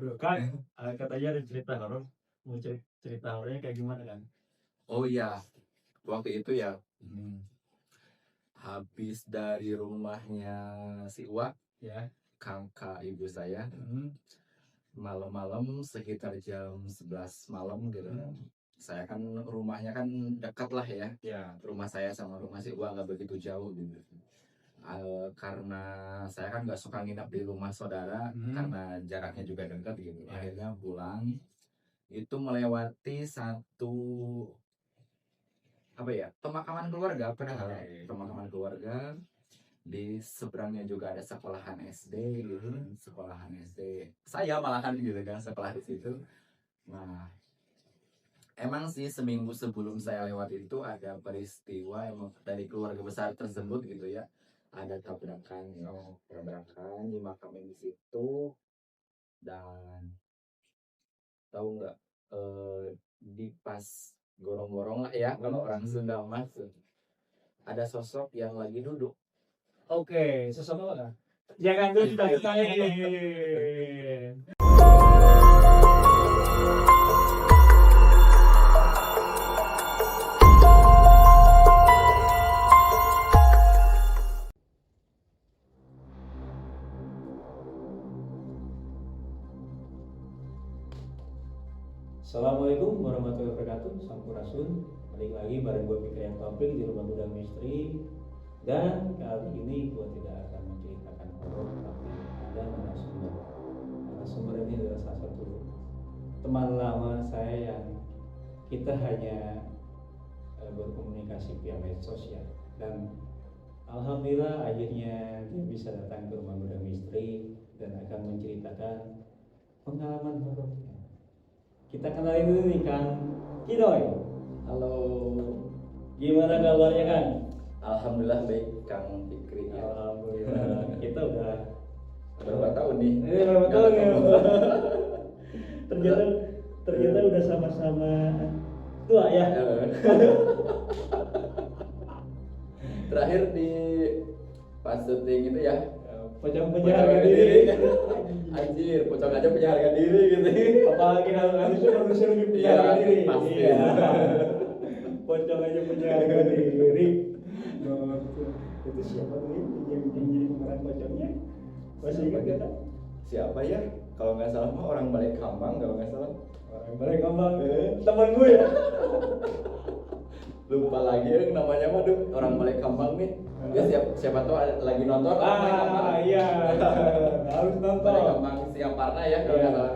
Bro, kan katanya ada cerita horor. Mau cerita horornya kayak gimana kan? Oh iya, waktu itu ya habis dari rumahnya si Uwa, Ya. kakak ibu saya, Hmm. malam-malam sekitar jam 11 malam gitu. Saya kan rumahnya kan dekat lah ya, Ya. rumah saya sama rumah si Uwa nggak begitu jauh gitu. Karena saya kan nggak suka nginap di rumah saudara karena jaraknya juga dekat gitu. Ya. Akhirnya pulang itu melewati satu pemakaman keluarga, padahal pemakaman keluarga di seberangnya juga ada sekolahan SD gitu. Sekolahan SD saya malahan gitu kan sekolah di situ. Nah, emang sih seminggu sebelum saya lewat itu ada peristiwa emang dari keluarga besar tersebut gitu ya, ada tabrakan dimakamin di situ. Dan tahu nggak, di pas gorong-gorong lah ya kalau orang Sunda masuk, ada sosok yang lagi duduk. Oke, sesama apa? Jangan dulu ditanya-tanyain. Assalamualaikum warahmatullahi wabarakatuh. Sampurasun. Balik lagi bareng gue Fikri yang Taufik di Rumah Gudang Misteri. Dan kali ini gue tidak akan menceritakan horor, tapi ada narasumber. Narasumber ini adalah salah satu teman lama saya yang kita hanya berkomunikasi via medsos ya. Dan alhamdulillah akhirnya dia bisa datang ke Rumah Gudang Misteri dan akan menceritakan pengalaman horornya. Kita kenalin dulu nih Kang Kidoy. Halo. Gimana kabarnya Kang? Alhamdulillah baik Kang Fikri ya. Alhamdulillah. Kita udah Berapa tahun nih? berapa tahun ya? Ketemu. ternyata udah sama-sama tua ya. Terakhir di pas syuting itu ya, Pocong punya punya harga harga diri. diri. Anjir, pocong aja punya harga diri gitu. Apalagi harusnya manusia lebih punya Iya, harga diri. pasti. Iya. Pocong aja punya harga diri. Itu siapa tuh yang jadi pemeran pocongnya? Masih ingat gak kan? Siapa ya? Kalau nggak salah mah orang balik Kambang kalau nggak salah. Orang balik ngomong temen gue ya. Lupa lagi namanya mah orang balik Kambang nih. Ya siapa tuh lagi nonton orang balik Kambang. Iya. Harus nonton. Balik Kambang siap Parna ya kalau nggak salah.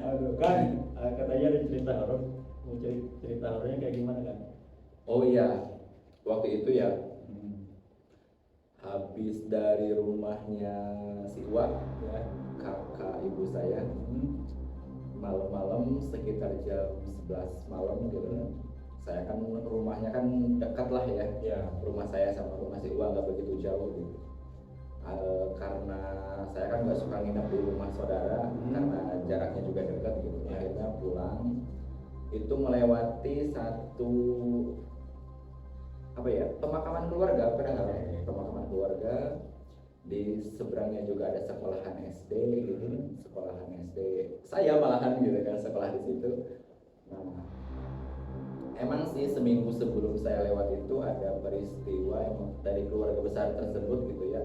Aduh kan, katanya ada cerita horor. Mau cerita horornya kayak gimana kan? Oh iya, waktu itu ya habis dari rumahnya si Uwa, Ya. kakak ibu saya, malam-malam sekitar jam 11 malam gitu. Saya kan rumahnya kan dekat lah ya. Ya. Rumah saya sama rumah si Uwa nggak begitu jauh gitu. Karena saya kan nggak suka nginap di rumah saudara karena jaraknya juga dekat gitu. Akhirnya pulang itu melewati satu pemakaman keluarga, padahal pemakaman keluarga di seberangnya juga ada sekolahan SD gitu. Sekolahan SD saya malahan gitu kan sekolah di situ. Nah, emang sih seminggu sebelum saya lewat itu ada peristiwa emang dari keluarga besar tersebut gitu ya,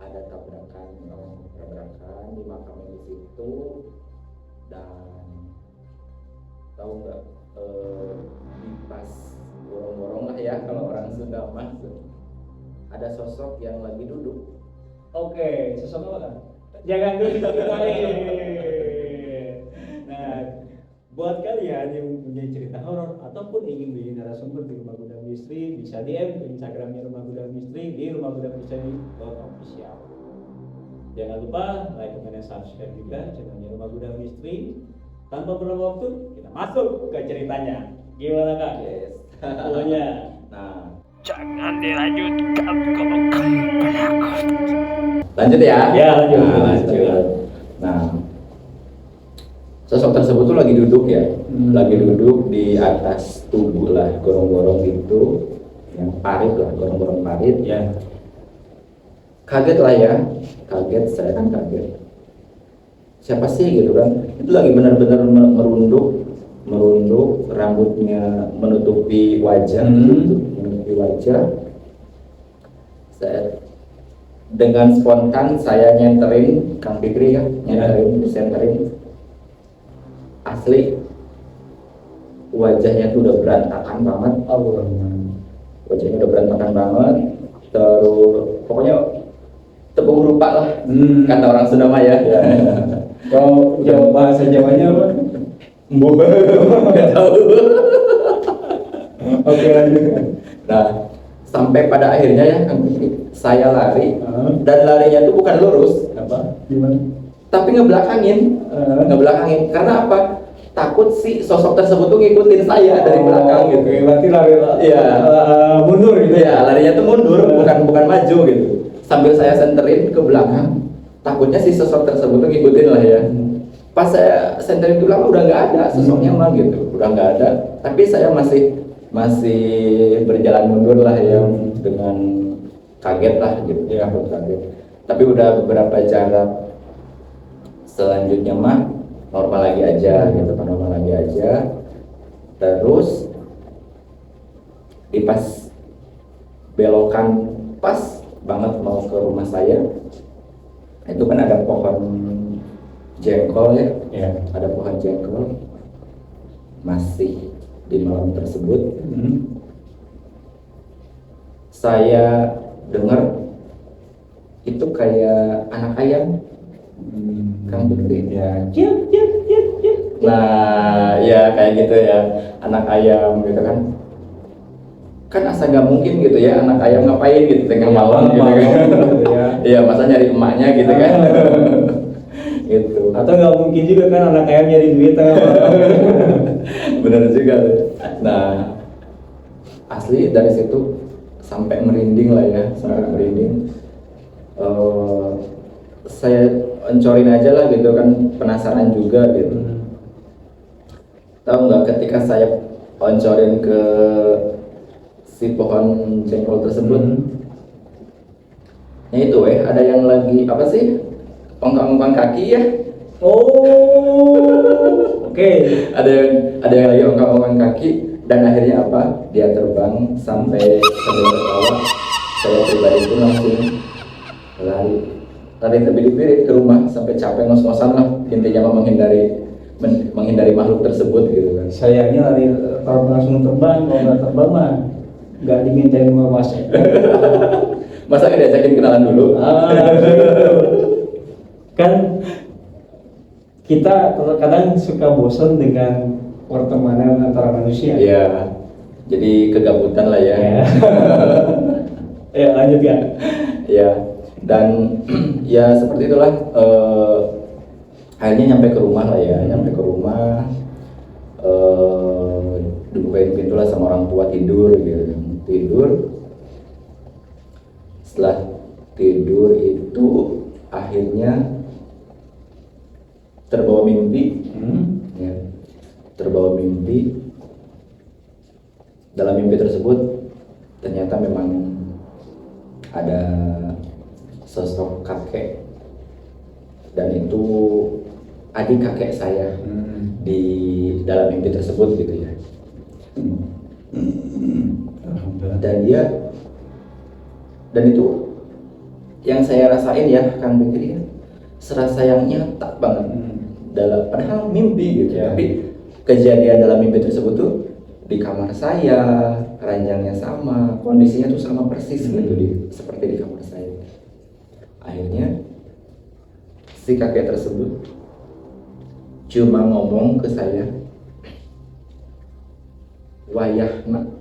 ada tabrakan dimakamin di situ. Dan tahu nggak, di pas gorong-gorong lah ya kalau orang Sunda masuk, ada sosok yang lagi duduk. Oke, sesama kan? Jangan dulu ditanya-tanyain. Nah, buat kalian yang punya cerita horor ataupun ingin menjadi narasumber di Rumah Gudang Misteri, bisa DM ke Instagramnya Rumah Gudang Misteri di Rumah Gudang Misteri .official. Jangan lupa like, comment, dan subscribe juga channelnya Rumah Gudang Misteri. Tanpa berlama waktu, kita masuk ke ceritanya. Gimana Kak? Yes. Pokoknya. Nah, Jangan dilanjutkan kalau kamu penakut. lanjut ya. Ya, lanjut. Lanjut. Nah, sosok tersebut tuh lagi duduk ya, lagi duduk di atas tubuh lah, gorong-gorong gitu, yang parit lah, gorong-gorong parit. Ya. Kaget lah ya, kaget, saya kan kaget. siapa sih gitu kan. Itu lagi benar-benar merunduk, rambutnya menutupi wajah gitu, menutupi wajah. Dengan spontan saya nyenterin Kang Fikri ya, senterin. Asli wajahnya tuh udah berantakan banget. Wajahnya udah berantakan banget. Terus pokoknya tepung rupa lah, kata orang Sunda mah ya. Kalau bahasa Jawanya apa? Nggak tahu. Oke, lanjut. Nah, sampai pada akhirnya ya Kang Fikri, saya lari dan larinya tuh bukan lurus, Apa? Gimana? tapi ngebelakangin. Karena apa? Takut si sosok tersebut tuh ngikutin saya dari belakang gitu. Oke, berarti lari Iya. mundur gitu Iya, larinya tuh mundur, bukan maju gitu. Sambil saya senterin ke belakang, takutnya si sosok tersebut tuh ngikutin lah ya. Pas saya senterin ke belakang udah nggak ada sosoknya mah gitu, udah nggak ada. Tapi saya masih berjalan mundur lah ya, dengan kaget lah gitu, ya kaget. Tapi udah beberapa jarak selanjutnya mah normal lagi aja gitu kan, normal lagi aja. Terus di pas belokan pas banget mau ke rumah saya, itu kan ada pohon jengkol ya, ada pohon jengkol. Masih di malam tersebut saya dengar itu kayak anak ayam. Kang Fikri ya. Nah ya kayak gitu ya, anak ayam gitu kan. Kan asa nggak mungkin gitu ya, anak ayam ngapain gitu tengah malam gitu kan. Iya, masa nyari emaknya gitu kan. Gitu. Atau nggak mungkin juga kan anak ayam nyari duit tengah malam. Bener juga. Nah, asli dari situ sampai merinding lah ya, sampai merinding. Saya encorin aja lah gitu kan, penasaran juga gitu. Tahu nggak, ketika saya oncorin ke si pohon jengkol tersebut, ya itu ada yang lagi apa sih, ongkang-ongkang kaki ya. Oke. Ada yang lagi ongkang-ongkang kaki, dan akhirnya apa, dia terbang sampai tertawa. Saya pribadi pun langsung lari terbirit-birit ke rumah sampai capek ngos-ngosan lah, intinya mah menghindari makhluk tersebut gitu kan. Sayangnya lari langsung terbang, kalau nggak terbang mah nggak dimintain sama Mas. Masa nggak diajakin kenalan dulu? Kan kita kadang suka bosan dengan pertemanan antara manusia. Iya, jadi kegabutan lah ya. Ya lanjut ya. Ya, dan ya seperti itulah. Akhirnya nyampe ke rumah lah ya, dibukain pintu lah sama orang tua, tidur. Setelah tidur itu akhirnya terbawa mimpi. Terbawa mimpi. Dalam mimpi tersebut ternyata memang ada sosok kakek, dan itu adik kakek saya di dalam mimpi tersebut gitu ya. Dan itu yang saya rasain ya Kang Fikri, serasa yang nyata banget dalam, padahal mimpi gitu ya. Tapi kejadian dalam mimpi tersebut tuh di kamar saya, ranjangnya sama, kondisinya tuh sama persis gitu, seperti di kamar saya. Akhirnya si kakek tersebut cuma ngomong ke saya, "Wayahna."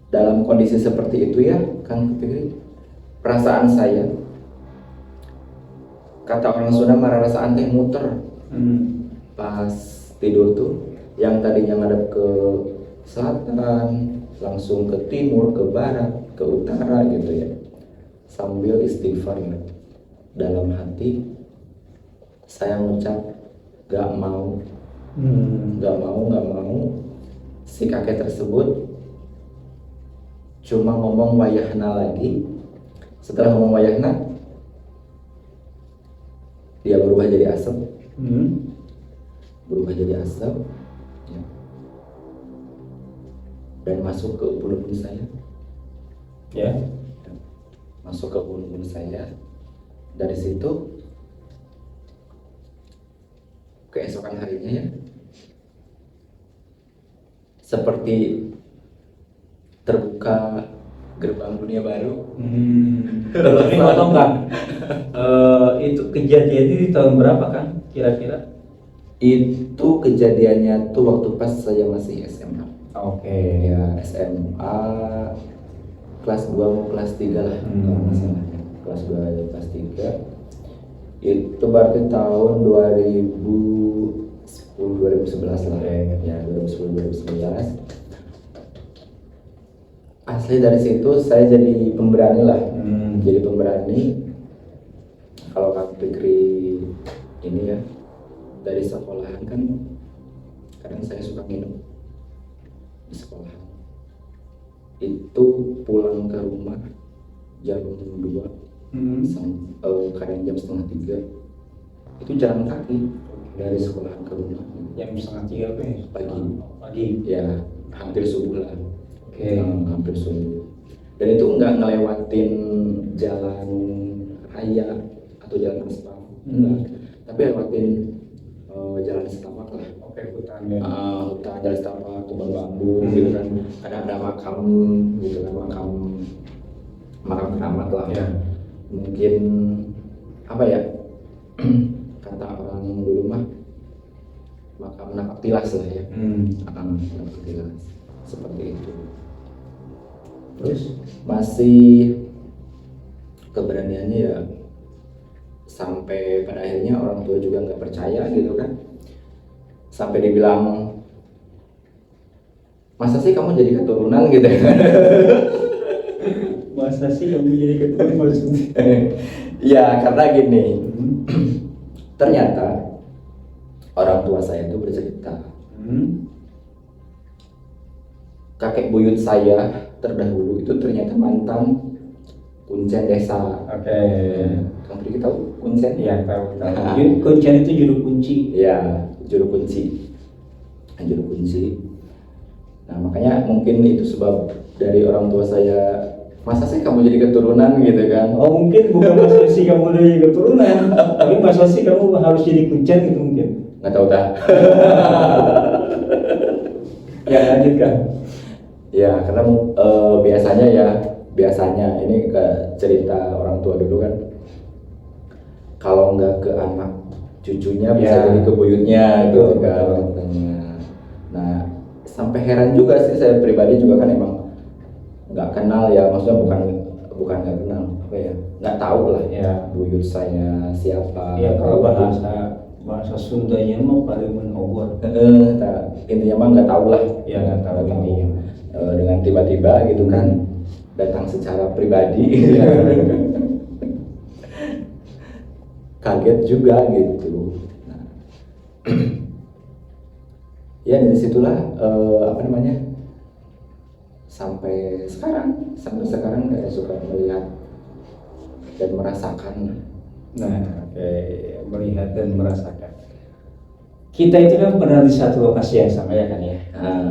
Dalam kondisi seperti itu ya Kang Fikri, perasaan saya, kata orang Sunda mah rarasaan teh muter. Pas tidur tuh, yang tadinya ngadep ke selatan langsung ke timur, ke barat, ke utara gitu ya, sambil istighfar dalam hati. Saya ngucap gak mau. Si kakek tersebut cuma ngomong wayahna lagi. Setelah ngomong wayahna, dia berubah jadi asap, Hmm. ya, dan masuk ke ubun-ubun saya, Ya. Dari situ keesokan harinya ya seperti terbuka gerbang dunia baru. Tapi ngomong Kang, itu kejadiannya di tahun berapa Kang? Kira-kira? Itu kejadiannya tuh waktu pas saya masih SMA. Oke. Ya SMA kelas 2 mau kelas 3 lah kalau nggak salah. Kelas 2 atau kelas 3. Itu berarti tahun 2011 lah. Ya 2010 2011. Asli dari situ saya jadi pemberani lah. Jadi pemberani. Kalau Kang Fikri ini ya, dari sekolahan kan kadang saya suka nginep di sekolah. Itu pulang ke rumah jam 2 kadang jam setengah 3 itu jalan kaki dari sekolahan ke rumah. Jam setengah 3 apa ya? Pagi. Ya hampir subuh lah. Oke. Hampir subuh. Dan itu nggak ngelewatin jalan raya atau jalan aspal, enggak. Tapi lewatin jalan setapak lah. Oke, hutan ya. Hutan, jalan setapak, kebun bambu gitu kan. Kadang ada makam gitu kan, makam keramat lah. Ya. Mungkin apa ya, kata orang dulu mah makam nakaktilas lah ya. Nakaktilas seperti itu. Terus Masih keberaniannya ya sampai pada akhirnya orang tua juga nggak percaya gitu kan, sampai dibilang masa sih kamu jadi keturunan gitu kan. masa sih kamu jadi ketua maksudnya? Ya karena gini, ternyata orang tua saya itu bercerita kakek buyut saya terdahulu itu ternyata mantan kuncen desa. Oke. Kamu Riki tahu kuncen? Iya, tahu. Kuncen itu juru kunci. Ya, juru kunci. Nah makanya mungkin itu sebab dari orang tua saya, masa sih kamu jadi keturunan gitu kan. Oh mungkin bukan masa sih kamu udah jadi keturunan, tapi masa sih kamu harus jadi kuncen gitu mungkin. Nggak tahu dah. Ya lanjutkan. Ya karena biasanya ini ke cerita orang tua dulu kan, kalau nggak ke anak cucunya bisa jadi ke buyutnya gitu kan katanya. Nah sampai heran juga sih saya pribadi juga kan, emang nggak kenal ya, maksudnya bukan nggak kenal apa ya, nggak tahu lah Ya. buyut saya siapa. Ya kalau bahasa Sundanya mah paling menobor. Intinya mah nggak tahu lah. Ya nggak tahu intinya. Dengan tiba-tiba gitu kan datang secara pribadi. Kaget juga gitu. Nah, ya dari situlah sampai sekarang kayak suka melihat dan merasakan. Nah, melihat dan merasakan. Kita itu kan pernah di satu lokasi yang sama ya kan ya.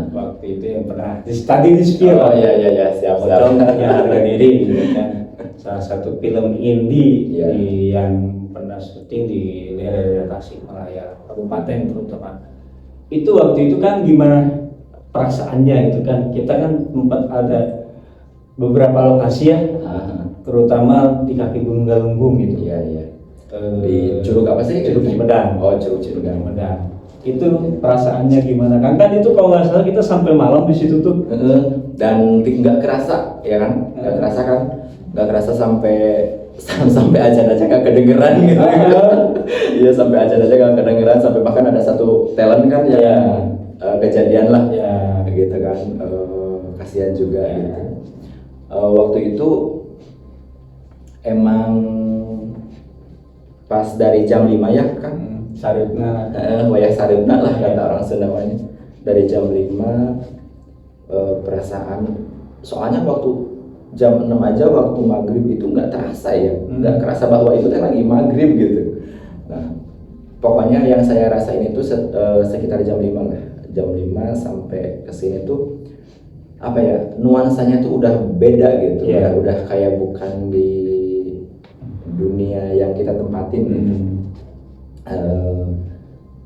Waktu itu yang pernah tadi di Spill. Oh iya siap. Pocong punya harga diri gitu kan. Salah satu film indie Iya. yang pernah syuting di daerah Tasikmalaya, Kabupaten terutama. Itu waktu itu kan gimana perasaannya gitu kan? Kita kan sempat ada beberapa lokasi ya, terutama di kaki Gunung Galunggung gitu. Iya. Di Curug apa sih? Curug Cimedang. Oh, Curug Cimedang. Itu perasaannya gimana kan? Kan itu kalau nggak salah kita sampai malam di situ tuh. Dan nggak kerasa ya kan? Nggak kerasa sampai ajan aja nggak kedengeran gitu. Iya sampai ajan aja nggak kedengeran, sampai bahkan ada satu talent kan yang kejadian lah. Ya. Gitu kan. Kasihan juga gitu. Waktu itu emang pas dari jam 5 ya kan, Saripna. wayah saripna lah kata orang Sundawanya. Dari jam 5 perasaan, soalnya waktu jam 6 aja waktu maghrib itu nggak terasa ya, nggak kerasa bahwa itu teh lagi maghrib gitu. Nah, pokoknya yang saya rasain itu sekitar jam 5 lah. Jam 5 sampai ke sini tuh apa ya? Nuansanya tuh udah beda gitu. Iya. Udah kayak bukan di dunia yang kita tempatin gitu.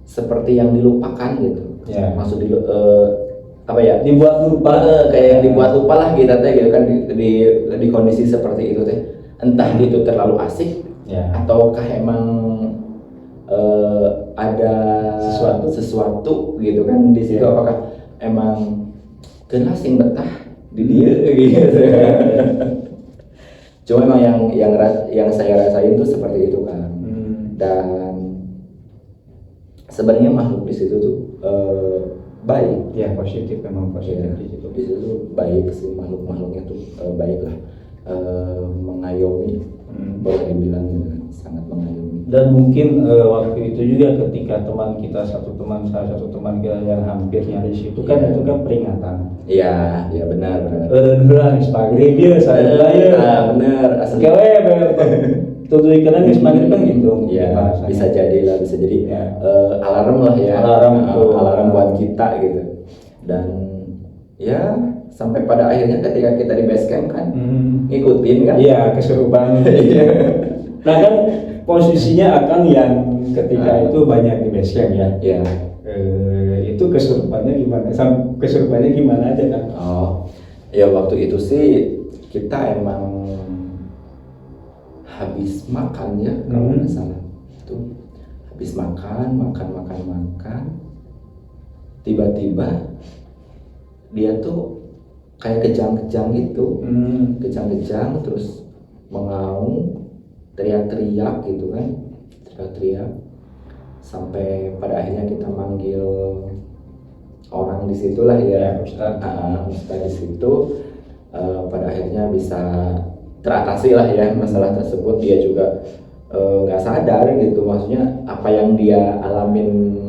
Seperti yang dilupakan gitu. Ya. Maksud apa ya? Dibuat lupa. Kayak yang dibuat lupa lah kita teh gitu kan di kondisi seperti itu teh. Entah itu terlalu asik Ya. ataukah emang ada sesuatu gitu kan di situ, Ya. apakah emang kena sing betah di dia gitu. Cuma emang yang saya rasain tuh seperti itu kan. Dan sebenarnya makhluk di situ tuh baik. Ya, positif, memang positif di situ. Di situ tuh baik sih, makhluknya tuh baik lah, mengayomi, boleh dibilang sangat mengayomi. Dan mungkin waktu itu juga ketika salah satu teman kita yang hampir nyaris itu kan itu kan peringatan. Iya benar. Udah pagi dia saya ya. Benar. Kewe tuh ikan geus maghrib kan gitu. Iya, bisa jadi Ya. Alarm lah ya. Alarm buat kita gitu. Dan ya sampai pada akhirnya ketika kita di base camp kan ngikutin kan. Iya, keserupan. Nah kan posisinya Akang yang ketika itu banyak di base camp ya. Iya. Itu kesurupannya gimana aja kan? Oh, ya waktu itu sih kita emang habis makan ya kalau nggak salah. Itu habis makan. Tiba-tiba dia tuh kayak kejang-kejang gitu. Kejang-kejang terus mengaum, teriak-teriak gitu kan. Teriak-teriak sampai pada akhirnya kita manggil orang di situlah ya, Ustadz di situ. Pada akhirnya bisa teratasi lah ya masalah tersebut. Dia juga nggak sadar gitu, maksudnya apa yang dia alamin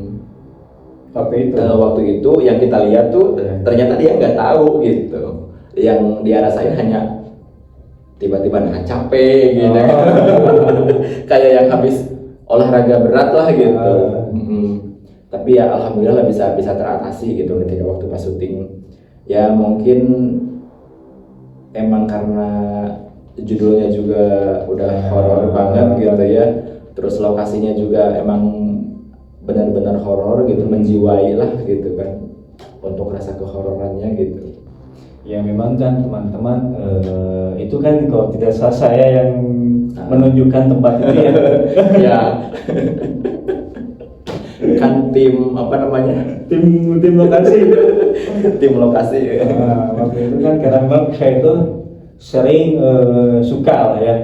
waktu itu yang kita lihat tuh ternyata dia nggak tahu gitu. Yang dia rasain hanya tiba-tiba capek gitu. Kayak yang habis olahraga berat lah gitu. Tapi ya alhamdulillah bisa teratasi gitu ketika waktu pas syuting. Ya mungkin emang karena judulnya juga udah horor banget gitu ya. Terus lokasinya juga emang benar-benar horor gitu, menjiwai lah gitu kan untuk rasa kehororannya gitu. Ya memang kan teman-teman itu kan kalau tidak salah saya yang menunjukkan tempat itu ya. Ya. Kan tim apa namanya? Tim lokasi. Tim lokasi. Waktu itu kan karena saya itu sering suka lah ya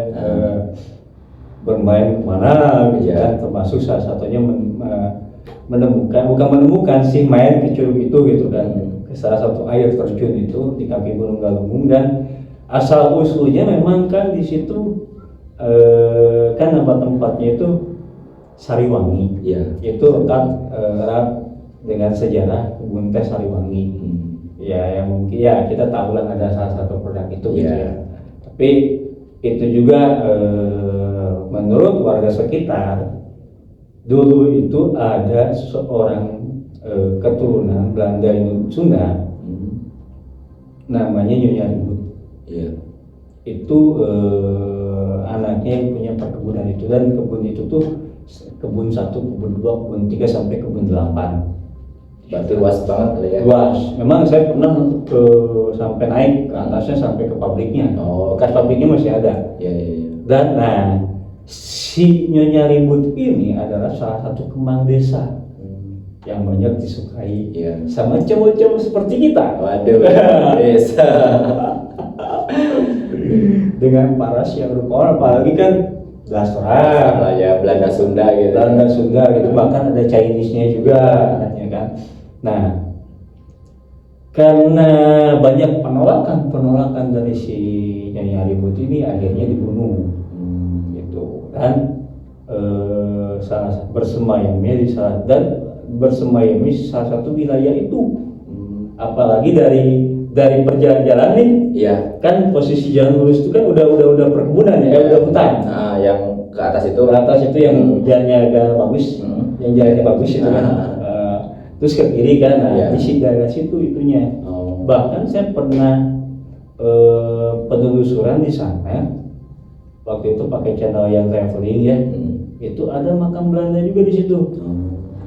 bermain kemana gitu kan, termasuk salah satunya menemukan sih main ke curug itu gitu kan, ke salah satu air terjun itu di kaki Gunung Galunggung. Dan asal usulnya memang kan di situ kan tempatnya itu Sariwangi. Itu erat dengan sejarah kebun teh Sariwangi. Ya yang mungkin ya kita tahu lah ada salah satu produk itu gitu ya. Tapi itu juga menurut warga sekitar dulu itu ada seorang keturunan Belanda Sunda namanya Nyonya Ribut. Itu anaknya yang punya perkebunan itu, dan kebun itu tuh kebun 1, kebun 2, kebun 3 sampai kebun 8. Berarti luas banget ya. Luas. Memang saya pernah sampai naik ke atasnya sampai ke pabriknya. Bekas pabriknya masih ada. Dan si Nyonya Ribut ini adalah salah satu kembang desa yang banyak disukai sama cowok-cowok seperti kita. Waduh, desa. Dengan paras yang rupanya apalagi kan blasteran lah ya, Belanda Sunda gitu. Bahkan ada Chinese-nya juga anaknya kan. Nah, karena banyak penolakan dari si Nyonya Ribut ini akhirnya dibunuh gitu. Dan bersemayamnya di salah satu wilayah itu. Apalagi dari perjalanan nih, kan posisi jalan lurus itu kan udah perkebunan ya, udah hutan. Yang ke atas itu. Teratas itu yang jalannya agak bagus, yang jalannya bagus itu kan. Terus ke kiri kan, nah Iya. di daerah situ itunya. Oh. Bahkan saya pernah penelusuran di sana. Waktu itu pakai channel yang traveling ya, itu ada makam Belanda juga di situ,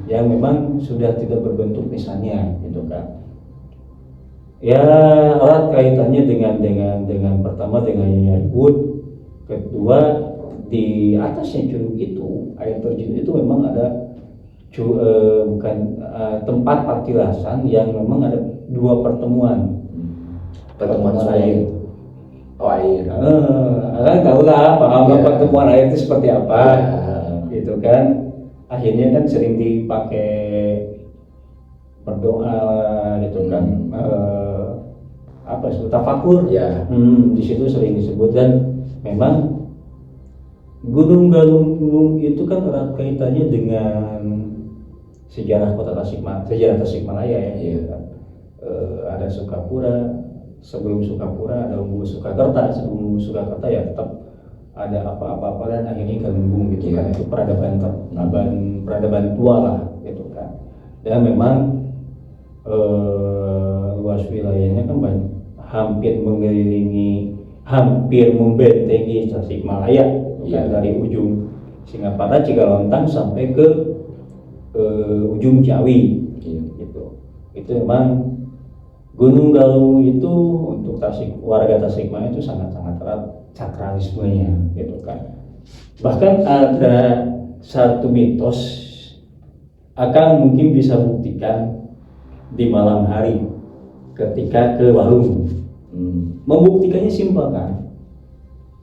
yang memang sudah tidak berbentuk nisannya, gitu kan. Ya erat kaitannya dengan pertama dengan Yayan Wood, kedua di atasnya curug itu, air terjun itu memang ada tempat partilasan yang memang ada dua pertemuan air. Oh, air. Kan tahu lah paham Iya. pertemuan air itu seperti apa, Iya. gitu kan. Akhirnya kan sering dipakai berdoa gitu kan, tafakur. Ya. Di situ sering disebut, dan memang Gunung Galunggung itu kan erat kaitannya dengan sejarah kota Tasikmalaya ya. Iya. Ada Sukapura, sebelum Sukapura ada Umbu Sukakerta, sebelum Umbu Sukakerta ya tetap ada apa-apa dan akhirnya Galunggung gitu kan. Itu peradaban tua lah gitu kan. Dan memang luas wilayahnya kan hampir membentengi Tasikmalaya, Iya. dari ujung Singaparna Cigalontang sampai ke ujung Ciawi. Iya. Gitu. Itu memang Gunung Galunggung itu untuk warga Tasikmalaya itu sangat-sangat erat sakralismenya, gitu kan. Bahkan ada satu mitos, akan mungkin bisa buktikan di malam hari ketika ke warung. Membuktikannya simpel kan,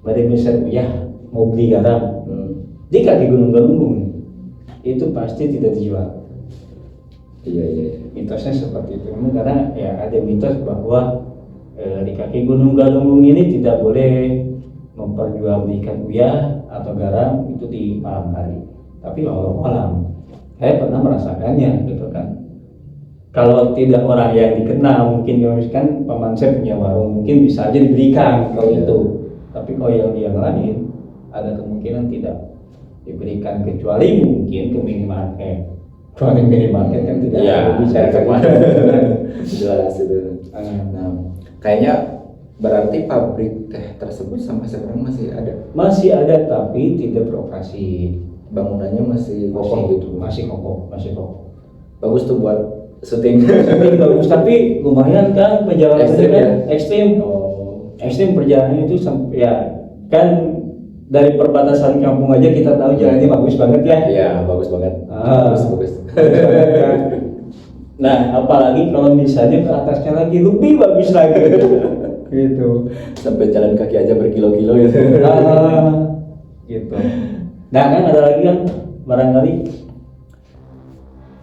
badai meser uyah mau beli garam di kaki Gunung Galunggung itu pasti tidak dijual. Iya. Mitosnya seperti itu memang, karena ya ada mitos bahwa di kaki Gunung Galunggung ini tidak boleh memperjualbelikan uyah atau garam itu di malam hari. Tapi wallahu alam, saya pernah merasakannya gitu kan. Kalau tidak orang yang dikenal, mungkin kan paman saya punya warung, mungkin bisa aja diberikan kalau itu. Tapi kalau yang lain ada kemungkinan tidak diberikan, kecuali mungkin ke minimarket. Kalau di minimarket kan tidak bisa kemana. Jelas itu. Nah, kayaknya berarti pabrik teh tersebut sampai sekarang masih ada. Masih ada tapi tidak beroperasi. Bangunannya masih Kokoh gitu. masih kokoh. Bagus tuh buat syuting. Tapi bagus, tapi lumayan kan perjalanannya Ekstrim kan ya? ekstrim. Oh. Ekstrim perjalanannya itu sampai ya kan dari perbatasan kampung aja kita tahu jalannya bagus banget ya. Iya, bagus banget. Bagus. Nah, apalagi kalau misalnya ke atasnya lagi lebih bagus lagi. Gitu. Sampai jalan kaki aja berkilo-kilo gitu. Gitu. Nah, kan ada lagi kan barangkali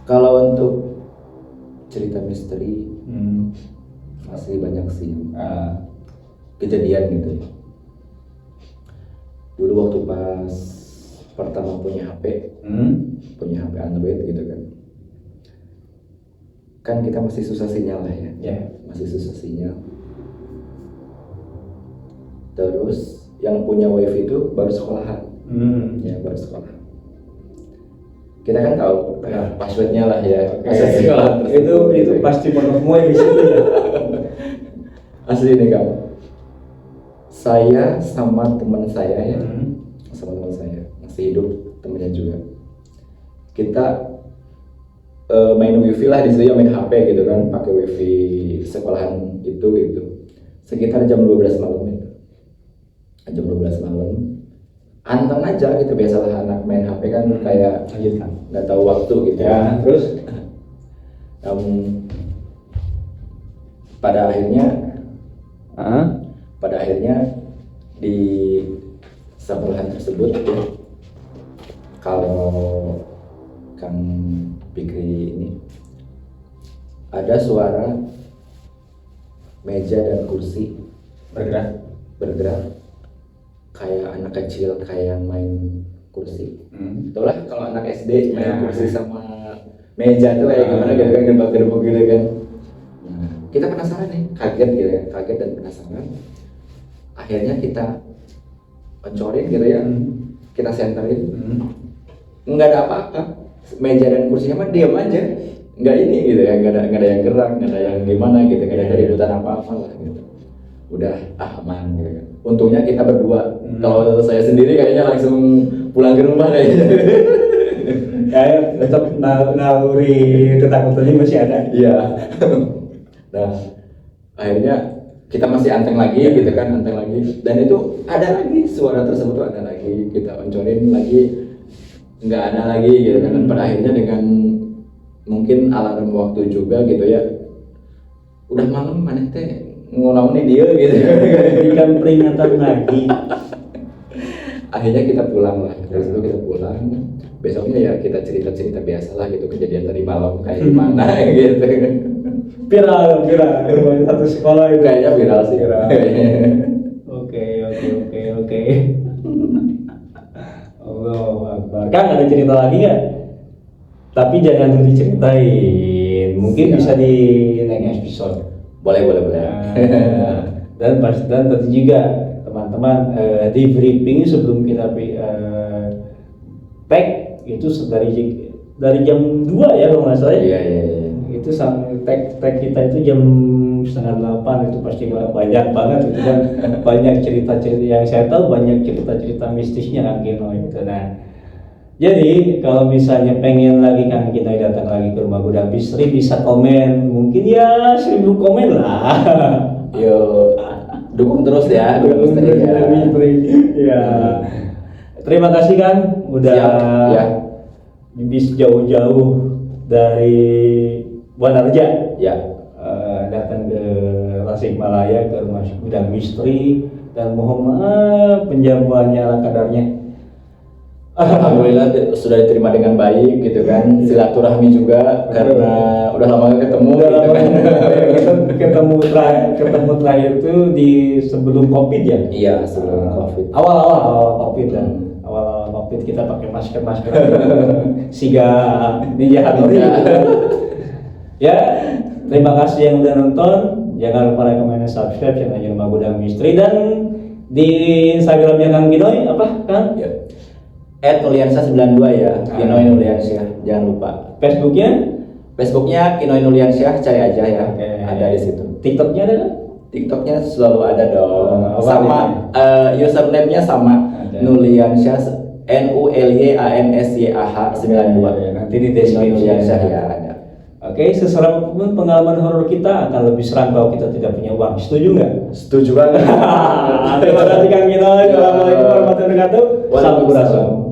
Kalau untuk cerita misteri masih banyak sih kejadian gitu. Dulu waktu pas pertama punya HP Android gitu kan kita masih susah sinyal lah ya. Masih susah sinyal. Terus yang punya wifi itu baru sekolahan. Ya, baru sekolah. Kita kan tahu passwordnya lah ya. Password sekolah itu pasti penemuan di situ ya. Asli nih kamu. Saya sama teman saya ya, masih hidup temennya juga. Kita main wifi lah di situ, main HP gitu kan, pakai wifi sekolahan itu gitu. Sekitar jam 12 malam itu. Jam 12 malam. Anteng aja gitu, biasalah anak main HP kan kayak nggak tahu waktu gitu ya. Terus pada akhirnya di sekolahan tersebut ya, kalau Kang Fikri ini ada suara meja dan kursi bergerak kayak anak kecil kayak main kursi. Itulah kalau anak SD main kursi sama meja tuh kayak gimana gitu kan, gedebak-gedebuk gitu kan. Nah, kita penasaran nih, kaget dan penasaran. Akhirnya kita pencorin gitu ya. kita senterin, nggak ada apa-apa, meja dan kursinya mah diam aja, nggak ini gitu ya, nggak ada yang gerak, nggak ada yang gimana gitu, nggak ada keributan apa-apa lah gitu. Udah aman gitu kan. Untungnya kita berdua, kalau saya sendiri kayaknya langsung pulang ke rumah kayaknya. Kayak tetap naluri ketakutannya masih ada. Iya. Nah, akhirnya kita masih anteng lagi gitu kan, anteng lagi. Dan itu ada lagi suara tersebut tuh ada lagi, kita oncorin lagi, nggak ada lagi gitu kan. Dan pada akhirnya dengan mungkin alarm waktu juga gitu ya, udah malam mana teh ngelawan dia gitu. Berikan peringatan lagi. Akhirnya kita pulang lah, dari situ kita pulang. Besoknya ya kita cerita-cerita biasa lah gitu, kejadian tadi malam kayak gimana gitu. Viral satu sekolah itu. Kayaknya viral sih. Oke. Allah Akbar. Kang, ada cerita lagi nggak? Tapi jangan dulu diceritain. Mungkin Siap. bisa di next episode. Boleh. Dan tentu juga teman-teman di briefing sebelum kita tag itu dari jam 2 ya kalau nggak salah. Iya. Itu tag kita itu jam 7:30 itu pasti banyak banget itu kan. Banyak cerita-cerita yang saya tahu, banyak cerita-cerita mistisnya Kang Kinoy gitu. Nah, jadi kalau misalnya pengen lagi Kang Kinoy datang lagi ke rumah Gudang Misteri, bisa komen, mungkin ya 1000 komen lah. Yo, dukung terus ya, Gudang Misteri ya. Ya. Terima kasih Kang udah Siap, ya. bis jauh-jauh dari Wanarja Ya. datang ke Tasikmalaya ke rumah Gudang Misteri, dan mohon maaf penjamuannya ala kadarnya. Alhamdulillah sudah diterima dengan baik gitu kan. Silaturahmi juga karena udah lama gak ketemu Udah gitu lama kan. ketemu terakhir itu di sebelum Covid ya. Iya, sebelum Covid. Awal Covid dan awal Covid kita pakai masker siga Ninja Hattori. Ya, terima kasih yang udah nonton. Jangan lupa like, comment, dan subscribe channelnya Rumah Gudang Misteri, dan di Instagramnya Kang Kinoy apa Kang? Ya. @nuliansyah92 ya, Kinoy Nuliansyah, jangan lupa. Facebooknya Kinoy Nuliansyah, cari aja ya. Oke. Ada di situ. TikToknya ada kan? TikToknya selalu ada dong. apa Sama username-nya sama, Ada. Nuliansyah, NULYANSYAH 92. Ya, nanti di Kinoy deskripsi Nuliansyah ya ada. Oke, seseram pun pengalaman horor kita akan lebih seram kalau kita tidak punya uang. Setuju nggak? Setuju banget. Terima kasih Kang Kinoy. Assalamualaikum warahmatullahi wabarakatuh. Salam Waalaikumsalam.